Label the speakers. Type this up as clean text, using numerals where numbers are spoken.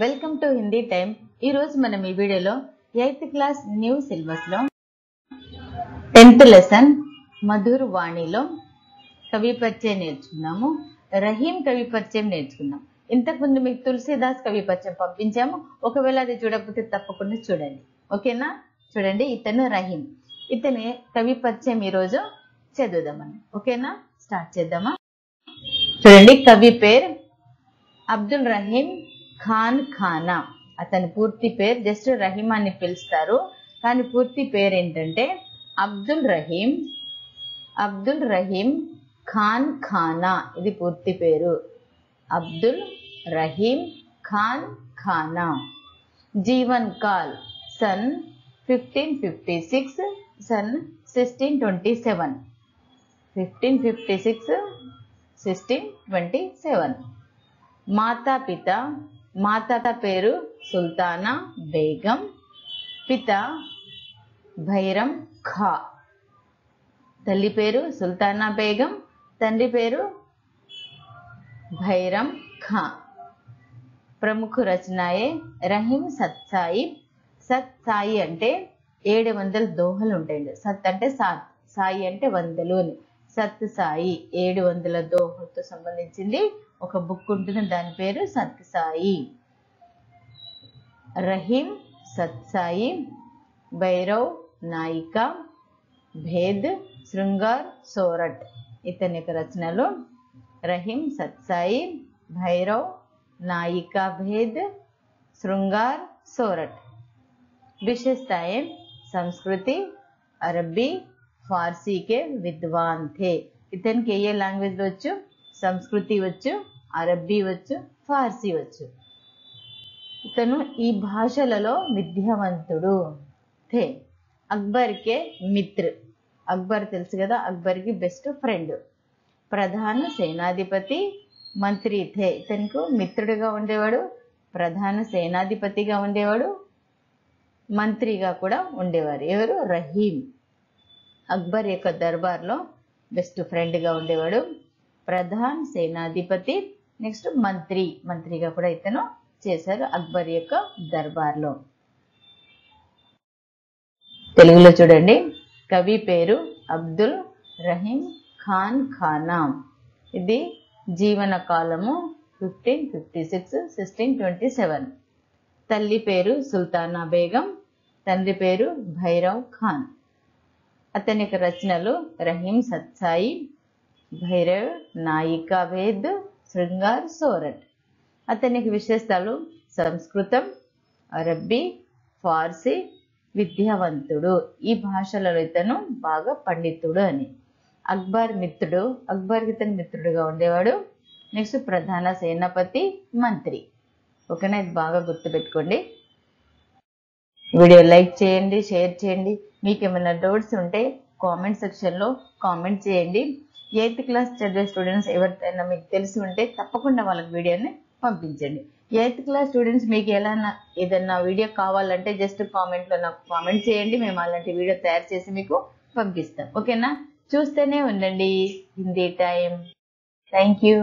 Speaker 1: Welcome to Hindi time. ఈ రోజు మనం ఈ వీడియోలో 8th క్లాస్ న్యూ సిలబస్ లో 10th లెసన్ మధుర్ వాణిలో కవి పరిచయం నేర్చుకున్నాము. రహీం కవి పరిచయం నేర్చుకున్నాం. ఇంతకు ముందు మీకు తులసీదాస్ కవి పరిచయం పంపించాము. ఒకవేళ అది చూడకపోతే తప్పకుండా చూడండి. ఓకేనా? చూడండి, ఇతను రహీం. ఇతని కవి పరిచయం ఈ రోజు చదువుదామని. ఓకేనా? స్టార్ట్ చేద్దామా? చూడండి, కవి పేరు అబ్దుల్ రహీం ఖాన్ ఖానా. అతని పూర్తి పేరు జస్ట్ రహీం అని పిలుస్తారు, కానీ పూర్తి పేరు ఏంటంటే అబ్దుల్ రహీం ఖాన్ ఖానా. ఇది పూర్తి పేరు, అబ్దుల్ రహీం ఖాన్ ఖానా. జీవన్ కాల్ సన్ 1556 సన్ 1627. 1556 1627. మాతా పేరు సుల్తానా బేగం. పిత భైరం ఖా. తల్లి పేరు సుల్తానా బేగం, తండ్రి పేరు భైరం ఖా. ప్రముఖ రచనాయే రహీం సత్సాయి. సత్సాయి అంటే 700 దోహలు ఉంటాయండి. సత్ అంటే సాత్, సాయి అంటే 100 అని. సత్ సాయి 700 దోహలతో సంబంధించింది ఒక బుక్ ఉంటుంది, దాని పేరు సత్ సాయి. రహీం సత్సాయి, భైరవ్ నాయికా, భేద్, శృంగార్, సోరట్. ఇతని యొక్క రచనలు రహీం సత్సాయి, భైరవ్ नायिका भेद, श्रृंगार, सोरठ. विशेषताएं: संस्कृति, अरबी, फारसी के विद्वान थे. इतने के ये लैंग्वेज వచ్చు, సంస్కృతి వచ్చు, అరబ్బీ వచ్చు, ఫార్సీ వచ్చు. ఇతను ఈ భాషలలో విద్యావంతుడు. थे. అక్బర్ కే మిత్ర. అక్బర్ తెలుసు కదా, అక్బర్ కి బెస్ట్ ఫ్రెండ్. ప్రధాన సేనాధిపతి, మంత్రి थे. ఇతనికి మిత్రుడిగా ఉండేవాడు, ప్రధాన సేనాధిపతిగా ఉండేవాడు, మంత్రిగా కూడా ఉండేవారు. ఎవరు? రహీం. అక్బర్ యొక్క దర్బార్లో బెస్ట్ ఫ్రెండ్గా ఉండేవాడు, ప్రధాన సేనాధిపతి, నెక్స్ట్ మంత్రిగా కూడా ఇతను చేశారు అక్బర్ యొక్క దర్బార్లో. తెలుగులో చూడండి, కవి పేరు అబ్దుల్ రహీం ఖాన్ ఖానా. ఇది జీవన కాలము 1556 1627. తల్లి పేరు సుల్తానా బేగం, తండ్రి పేరు భైరవ్ ఖాన్. అతని యొక్క రచనలు రహీం సత్సాయి, భైరవ్ నాయికా భేద్, శృంగార్, సోరట్. అతని యొక్క విశేషాలు సంస్కృతం, అరబ్బీ, ఫార్సీ, విద్యావంతుడు. ఈ భాషలలో ఇతను బాగా పండితుడు అని. అక్బర్ మిత్రుడు, అక్బర్కి ఇతను మిత్రుడుగా ఉండేవాడు. నెక్స్ట్ ప్రధాన సేనాపతి, మంత్రి. ఓకేనా? ఇది బాగా గుర్తుపెట్టుకోండి. వీడియో లైక్ చేయండి, షేర్ చేయండి. మీకు ఏమైనా డౌట్స్ ఉంటే కామెంట్ సెక్షన్లో కామెంట్ చేయండి. 8th క్లాస్ చదివే స్టూడెంట్స్ ఎవరికైనా మీకు తెలిసి ఉంటే తప్పకుండా వాళ్ళకి వీడియోని పంపించండి. 8th క్లాస్ స్టూడెంట్స్ మీకు ఏదైనా వీడియో కావాలంటే జస్ట్ కామెంట్లో నాకు కామెంట్ చేయండి. మేము అలాంటి వీడియో తయారు చేసి మీకు పంపిస్తాం. ఓకేనా? చూస్తూనే ఉండండి హిందీ టైం. Thank you.